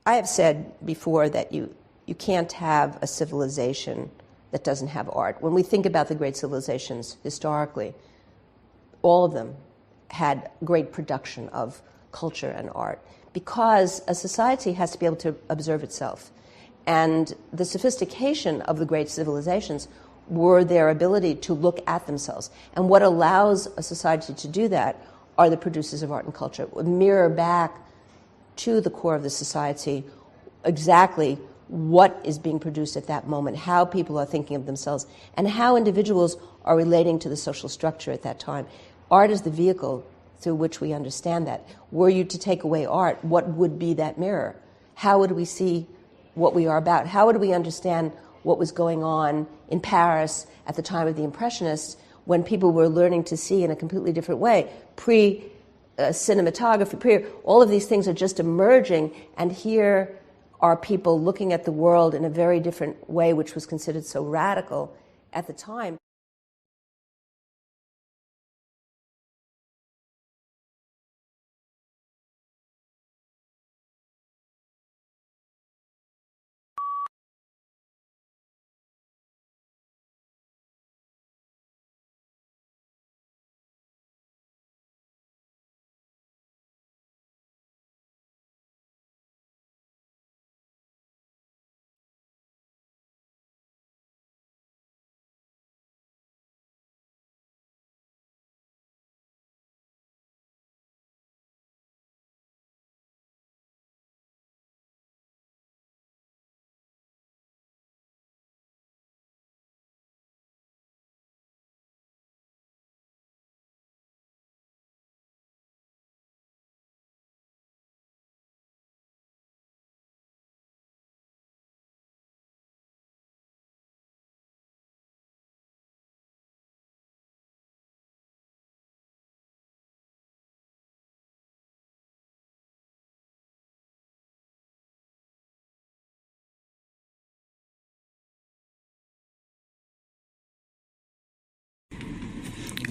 I have said before that you can't have a civilization that doesn't have art. When we think about the great civilizations historically, all of them had great production of culture and art, because a society has to be able to observe itself. And the sophistication of the great civilizations were their ability to look at themselves. And what allows a society to do that are the producers of art and culture. It would mirror back to the core of the society exactly what is being produced at that moment, how people are thinking of themselves, and how individuals are relating to the social structure at that time. Art is the vehicle through which we understand that. Were you to take away art, what would be that mirror? How would we see what we are about? How would we understand what was going on in Paris at the time of the Impressionists, when people were learning to see in a completely different way? Cinematography, all of these things are just emerging, and here are people looking at the world in a very different way, which was considered so radical at the time.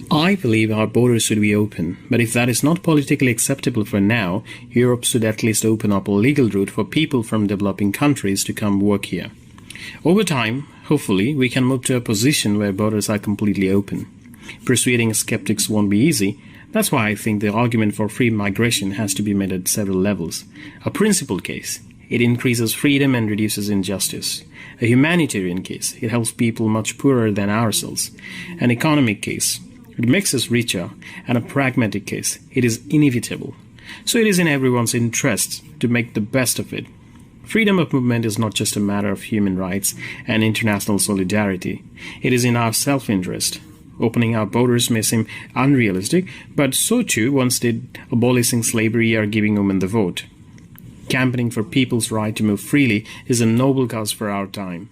I believe our borders should be open, but if that is not politically acceptable for now, Europe should at least open up a legal route for people from developing countries to come work here. Over time, hopefully, we can move to a position where borders are completely open. Persuading skeptics won't be easy. That's why I think the argument for free migration has to be made at several levels. A principled case: it increases freedom and reduces injustice. A humanitarian case: it helps people much poorer than ourselves. An economic case: it makes us richer. And a pragmatic case: it is inevitable. So it is in everyone's interest to make the best of it. Freedom of movement is not just a matter of human rights and international solidarity. It is in our self-interest. Opening our borders may seem unrealistic, but so too once did abolishing slavery or giving women the vote. Campaigning for people's right to move freely is a noble cause for our time.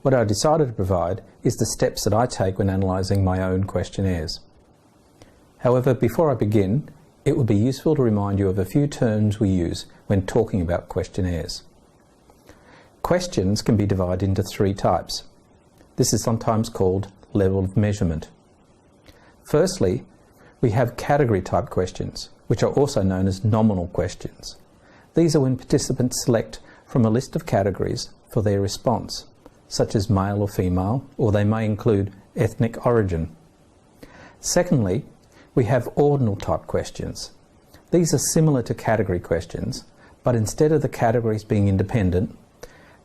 What I decided to provide is the steps that I take when analysing my own questionnaires. However, before I begin, it would be useful to remind you of a few terms we use when talking about questionnaires. Questions can be divided into three types. This is sometimes called level of measurement. Firstly, we have category type questions, which are also known as nominal questions. These are when participants select from a list of categories for their response, such as male or female, or they may include ethnic origin. Secondly, we have ordinal type questions. These are similar to category questions, but instead of the categories being independent,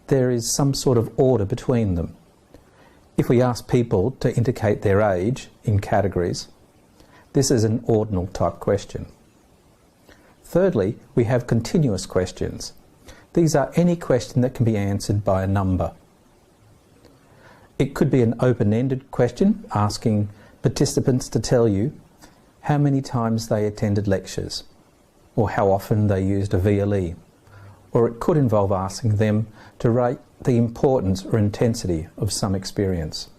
there is some sort of order between them. If we ask people to indicate their age in categories, this is an ordinal type question. Thirdly, we have continuous questions. These are any question that can be answered by a number. It could be an open-ended question asking participants to tell you how many times they attended lectures or how often they used a VLE. Or it could involve asking them to rate the importance or intensity of some experience.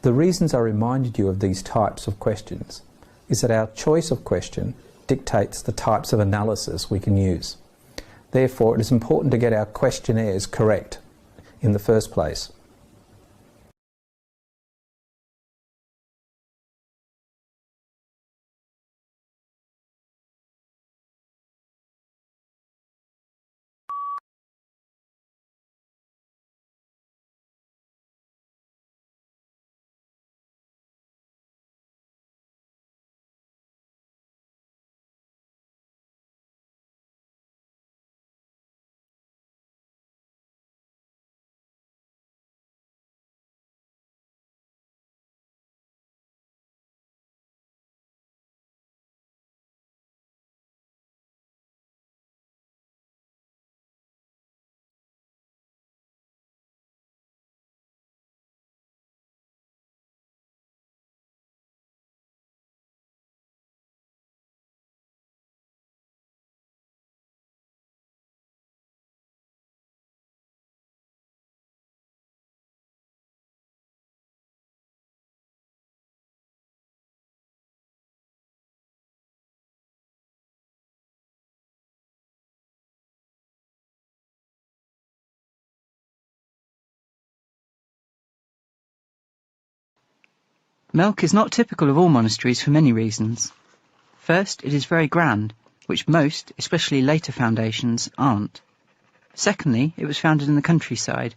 The reasons I reminded you of these types of questions is that our choice of question dictates the types of analysis we can use. Therefore, it is important to get our questionnaires correct in the first place. Milk is not typical of all monasteries for many reasons. First, it is very grand, which most, especially later foundations, aren't. Secondly, it was founded in the countryside,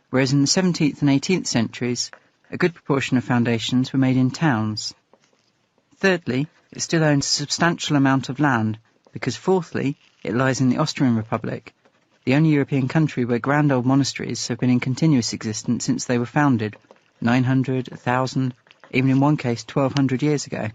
whereas in the 17th and 18th centuries, a good proportion of foundations were made in towns. Thirdly, it still owns a substantial amount of land, because fourthly, it lies in the Austrian Republic, the only European country where grand old monasteries have been in continuous existence since they were founded, 900, 1,000, even in one case 1,200 years ago.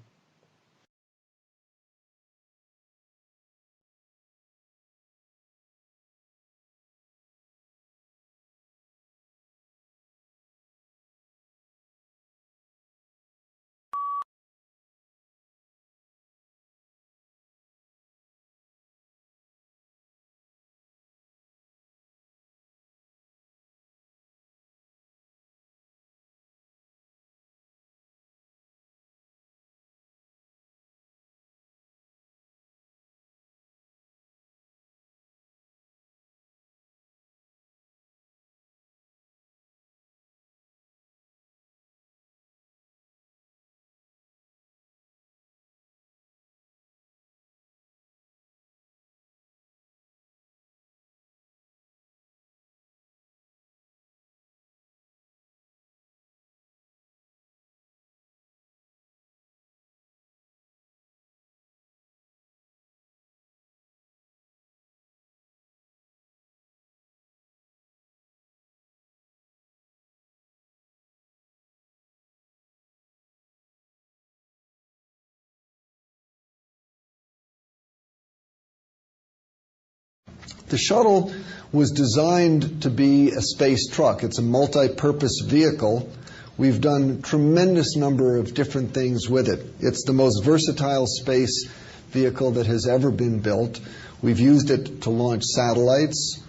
The shuttle was designed to be a space truck. It's a multi-purpose vehicle. We've done a tremendous number of different things with it. It's the most versatile space vehicle that has ever been built. We've used it to launch satellites.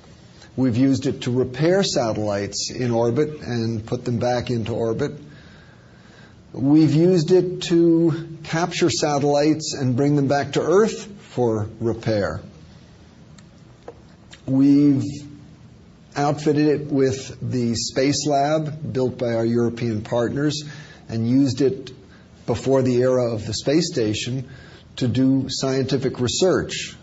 We've used it to repair satellites in orbit and put them back into orbit. We've used it to capture satellites and bring them back to Earth for repair. We've outfitted it with the Space Lab built by our European partners and used it before the era of the space station to do scientific research.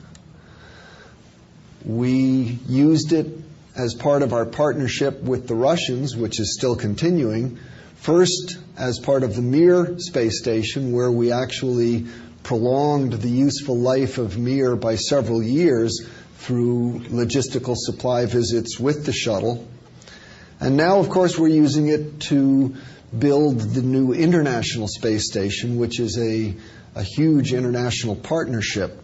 We used it as part of our partnership with the Russians, which is still continuing, first as part of the Mir space station, where we actually prolonged the useful life of Mir by several years through logistical supply visits with the shuttle. And now, of course, we're using it to build the new International Space Station, which is a huge international partnership.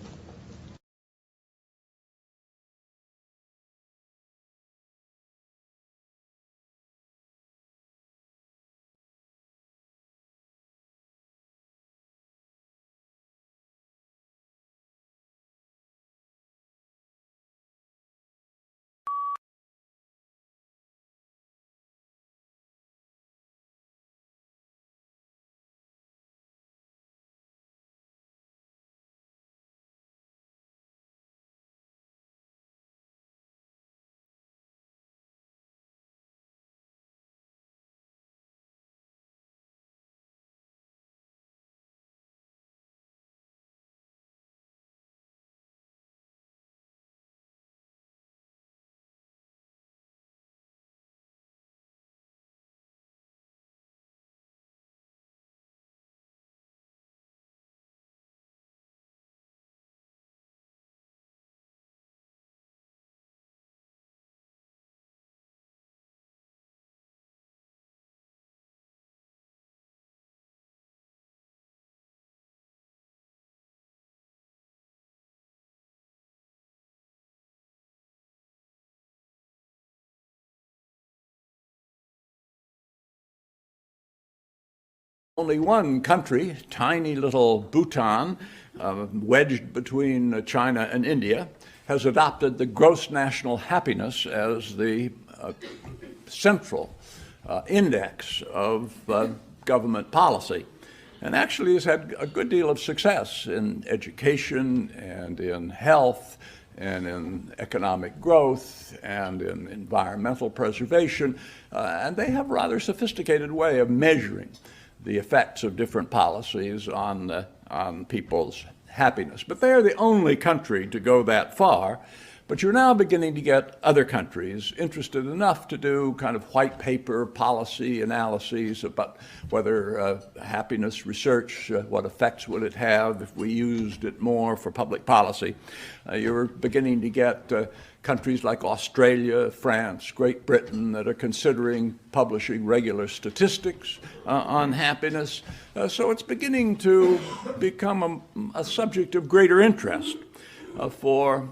Only one country, tiny little Bhutan, wedged between China and India, has adopted the gross national happiness as the central index of government policy, and actually has had a good deal of success in education and in health and in economic growth and in environmental preservation, and they have a rather sophisticated way of measuring the effects of different policies on people's happiness. But they're the only country to go that far. But you're now beginning to get other countries interested enough to do kind of white paper policy analyses about whether happiness research, what effects would it have if we used it more for public policy. You're beginning to get countries like Australia, France, Great Britain that are considering publishing regular statistics on happiness. So it's beginning to become a subject of greater interest for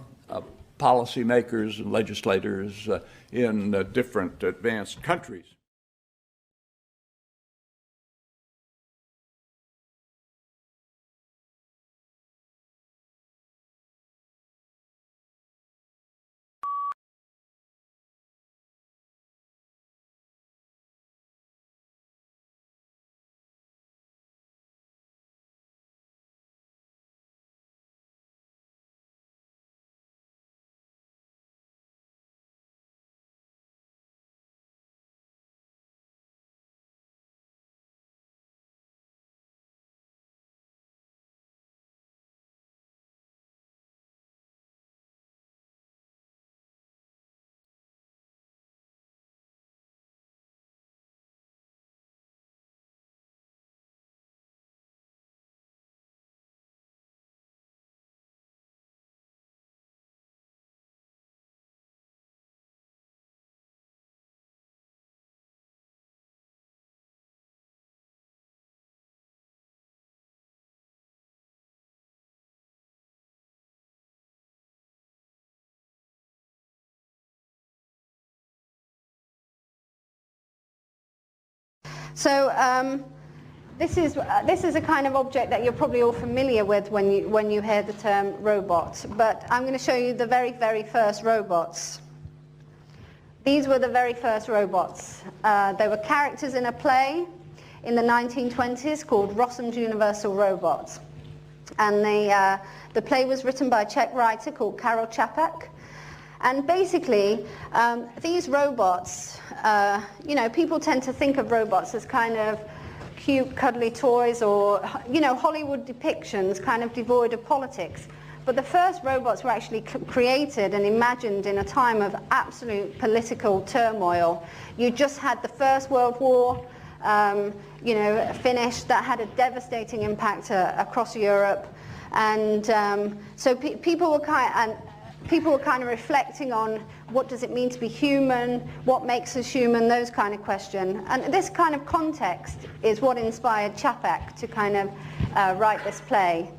policymakers and legislators in different advanced countries. So this is a kind of object that you're probably all familiar with when you hear the term robot. But I'm going to show you the very, very first robots. These were the very first robots. They were characters in a play in the 1920s called Rossum's Universal Robots. And the play was written by a Czech writer called Karel Čapek. And basically, these robots, you know, people tend to think of robots as kind of cute, cuddly toys or, you know, Hollywood depictions kind of devoid of politics. but the first robots were actually created and imagined in a time of absolute political turmoil. You just had the First World War, finished. That had a devastating impact across Europe, and so people were kind of reflecting on what does it mean to be human, what makes us human, those kind of questions. And this kind of context is what inspired Čapek to kind of write this play.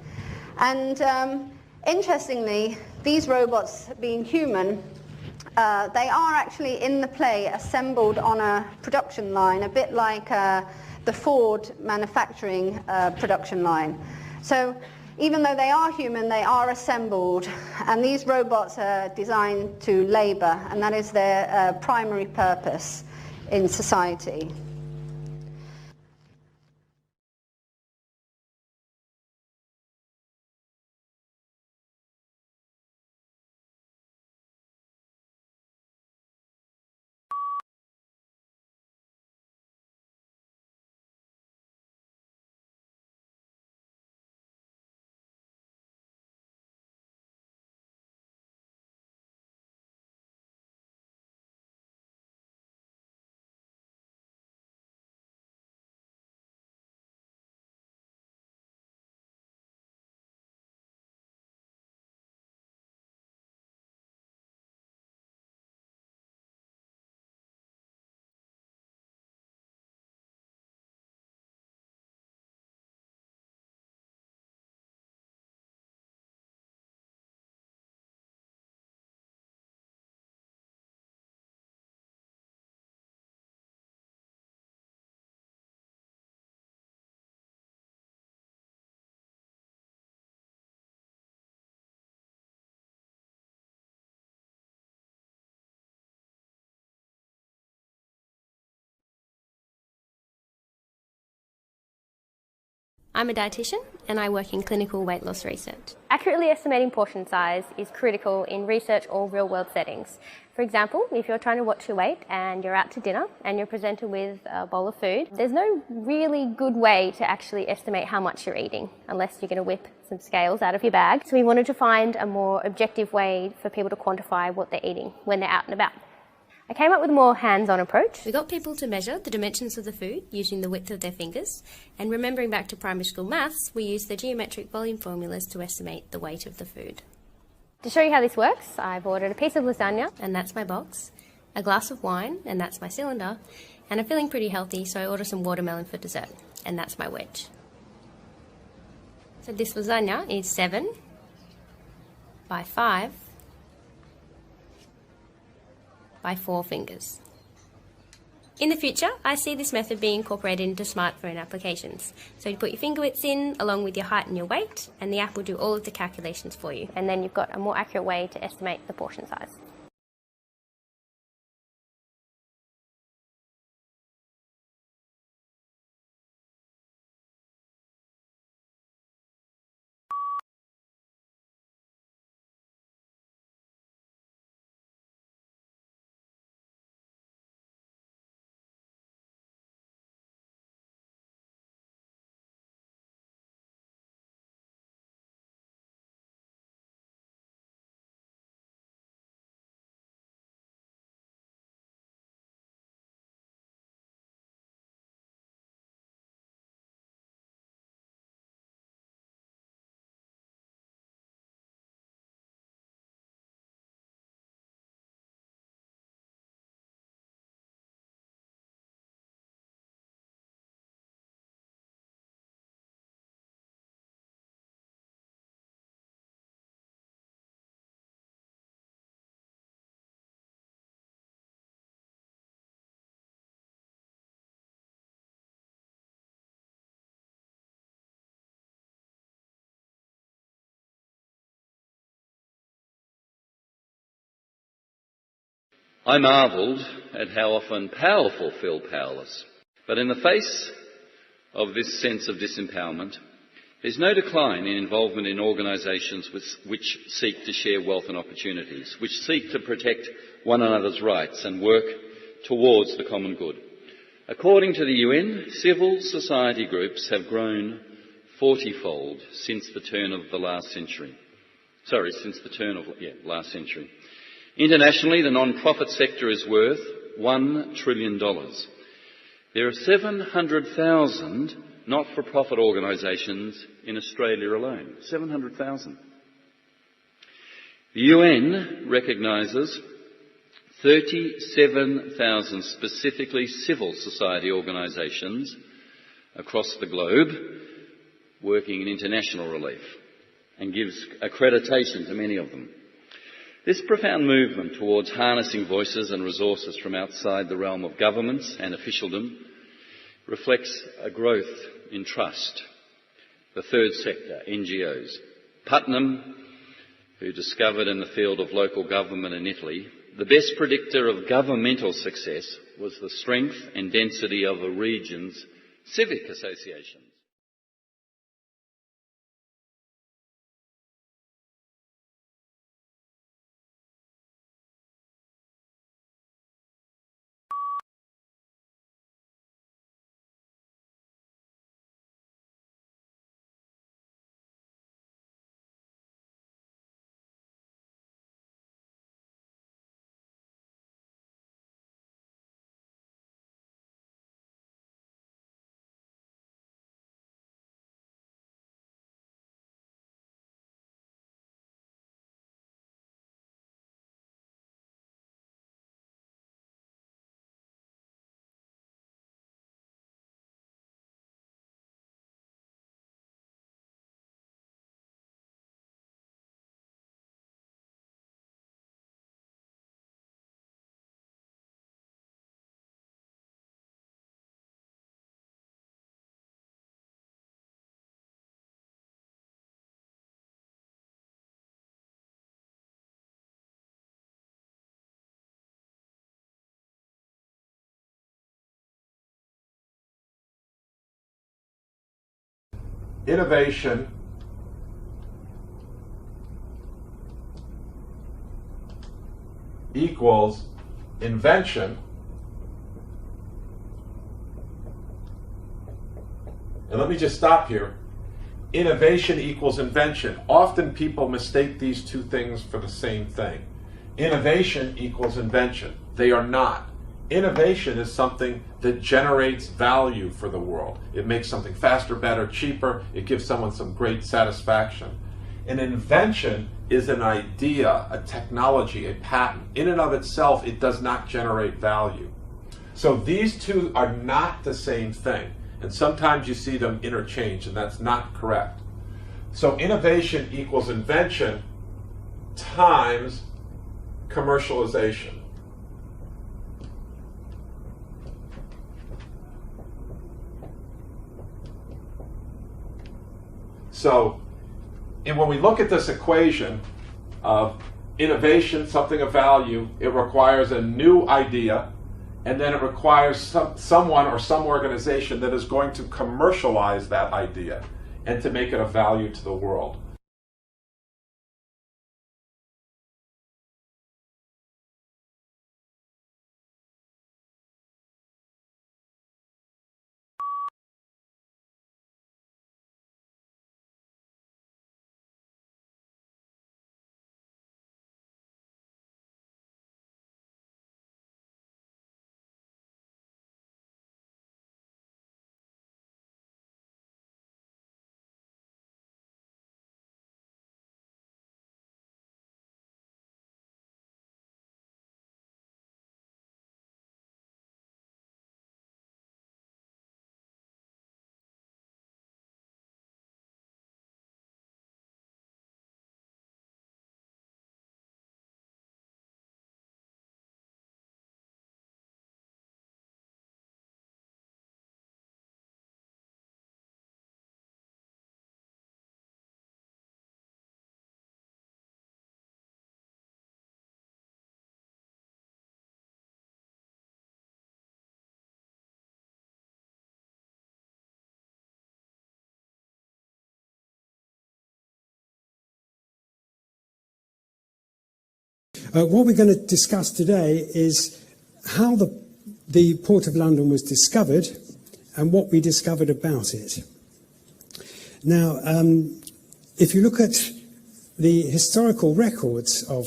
And interestingly, these robots being human, they are actually in the play assembled on a production line, a bit like the Ford manufacturing production line. So even though they are human, they are assembled, and these robots are designed to labour, and that is their primary purpose in society. I'm a dietitian and I work in clinical weight loss research. Accurately estimating portion size is critical in research or real-world settings. For example, if you're trying to watch your weight and you're out to dinner and you're presented with a bowl of food, there's no really good way to actually estimate how much you're eating unless you're going to whip some scales out of your bag. So we wanted to find a more objective way for people to quantify what they're eating when they're out and about. I came up with a more hands-on approach. We got people to measure the dimensions of the food using the width of their fingers, and remembering back to primary school maths, we used the geometric volume formulas to estimate the weight of the food. To show you how this works, I've ordered a piece of lasagna, and that's my box, a glass of wine, and that's my cylinder, and I'm feeling pretty healthy, so I ordered some watermelon for dessert, and that's my wedge. So this lasagna is 7 by 5 by 4 fingers. In the future, I see this method being incorporated into smartphone applications. So you put your finger widths in along with your height and your weight, and the app will do all of the calculations for you. And then you've got a more accurate way to estimate the portion size. I marvelled at how often powerful feel powerless. But in the face of this sense of disempowerment, there's no decline in involvement in organisations which seek to share wealth and opportunities, which seek to protect one another's rights and work towards the common good. According to the UN, civil society groups have grown 40-fold since the turn of the last century. since the turn of last century. Internationally, the non-profit sector is worth $1 trillion. There are 700,000 not-for-profit organisations in Australia alone. 700,000. The UN recognises 37,000 specifically civil society organisations across the globe working in international relief and gives accreditation to many of them. This profound movement towards harnessing voices and resources from outside the realm of governments and officialdom reflects a growth in trust. The third sector, NGOs. Putnam, who discovered in the field of local government in Italy, the best predictor of governmental success was the strength and density of a region's civic associations. Innovation equals invention, and let me just stop here. Innovation equals invention. Often people mistake these two things for the same thing. Innovation equals invention. They are not. Innovation is something that generates value for the world. It makes something faster, better, cheaper. It gives someone some great satisfaction. An invention is an idea, a technology, a patent. In and of itself, it does not generate value. So these two are not the same thing. And sometimes you see them interchanged, and that's not correct. So innovation equals invention times commercialization. So, when we look at this equation of innovation, something of value, it requires a new idea, and then it requires someone or some organization that is going to commercialize that idea and to make it of value to the world. What we're going to discuss today is how the Port of London was discovered and what we discovered about it. Now, if you look at the historical records of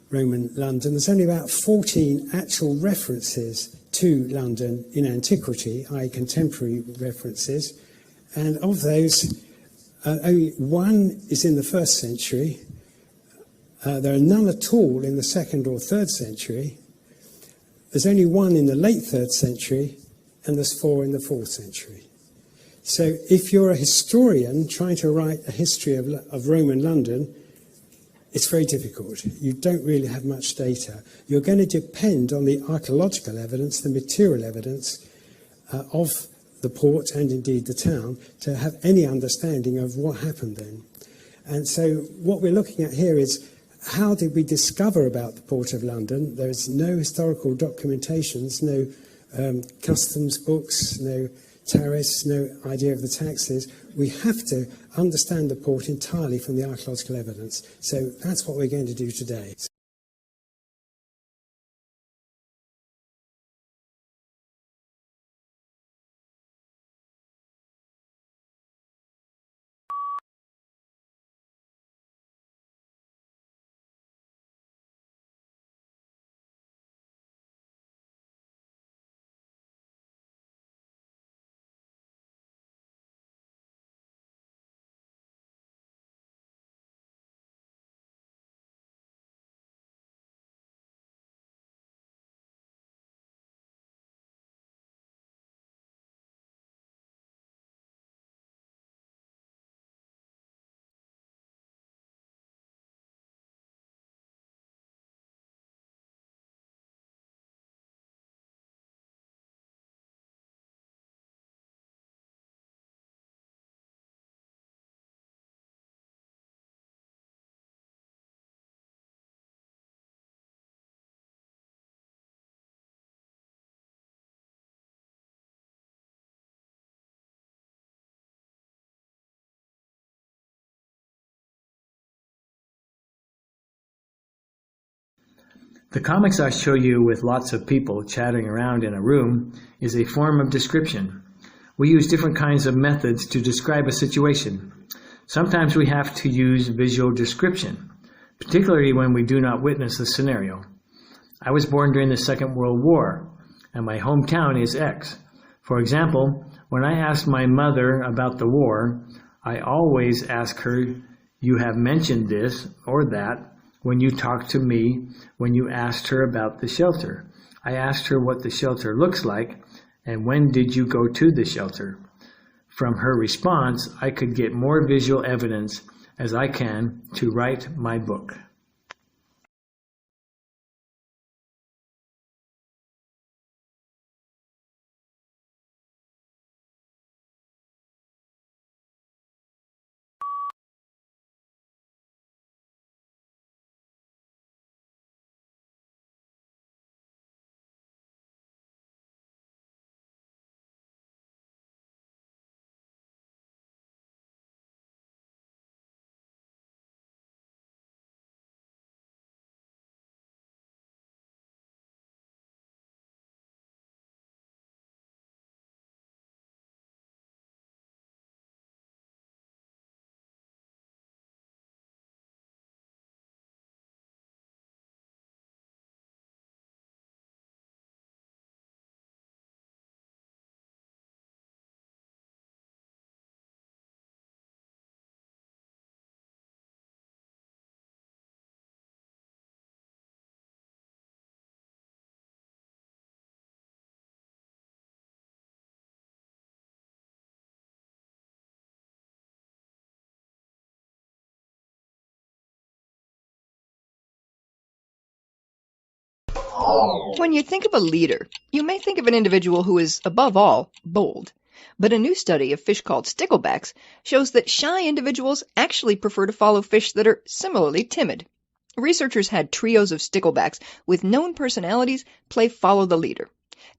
Roman London, there's only about 14 actual references to London in antiquity, i.e. contemporary references, and of those, only one is in the 1st century. There are none at all in the 2nd or 3rd century. There's only one in the late 3rd century, and there's 4 in the 4th century. So if you're a historian trying to write a history of Roman London, it's very difficult. You don't really have much data. You're going to depend on the archaeological evidence, the material evidence of the port and indeed the town to have any understanding of what happened then. And so what we're looking at here is, how did we discover about the Port of London? There's no historical documentations, no customs books, no tariffs, no idea of the taxes. We have to understand the port entirely from the archaeological evidence. So that's what we're going to do today. The comics I show you with lots of people chatting around in a room is a form of description. We use different kinds of methods to describe a situation. Sometimes we have to use visual description, particularly when we do not witness a scenario. I was born during the Second World War, and my hometown is X. For example, when I asked my mother about the war, I always ask her, "You have mentioned this or that when you talked to me, when you asked her about the shelter. I asked her what the shelter looks like, and when did you go to the shelter?" From her response, I could get more visual evidence as I can to write my book. When you think of a leader, you may think of an individual who is, above all, bold. But a new study of fish called sticklebacks shows that shy individuals actually prefer to follow fish that are similarly timid. Researchers had trios of sticklebacks with known personalities play follow the leader.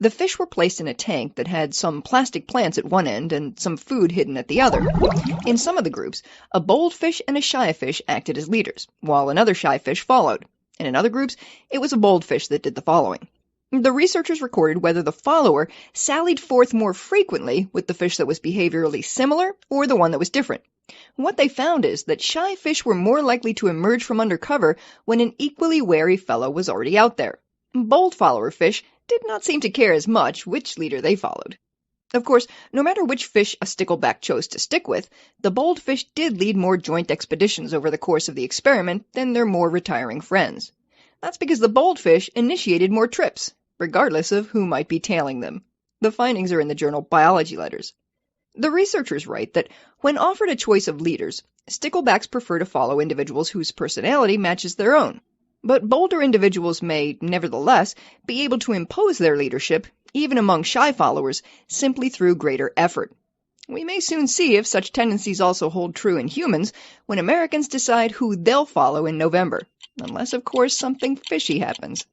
The fish were placed in a tank that had some plastic plants at one end and some food hidden at the other. In some of the groups, a bold fish and a shy fish acted as leaders, while another shy fish followed. And in other groups, it was a bold fish that did the following. The researchers recorded whether the follower sallied forth more frequently with the fish that was behaviorally similar or the one that was different. What they found is that shy fish were more likely to emerge from under cover when an equally wary fellow was already out there. Bold follower fish did not seem to care as much which leader they followed. Of course, no matter which fish a stickleback chose to stick with, the bold fish did lead more joint expeditions over the course of the experiment than their more retiring friends. That's because the bold fish initiated more trips, regardless of who might be tailing them. The findings are in the journal Biology Letters. The researchers write that when offered a choice of leaders, sticklebacks prefer to follow individuals whose personality matches their own. But bolder individuals may, nevertheless, be able to impose their leadership, even among shy followers, simply through greater effort. We may soon see if such tendencies also hold true in humans when Americans decide who they'll follow in November, unless, of course, something fishy happens.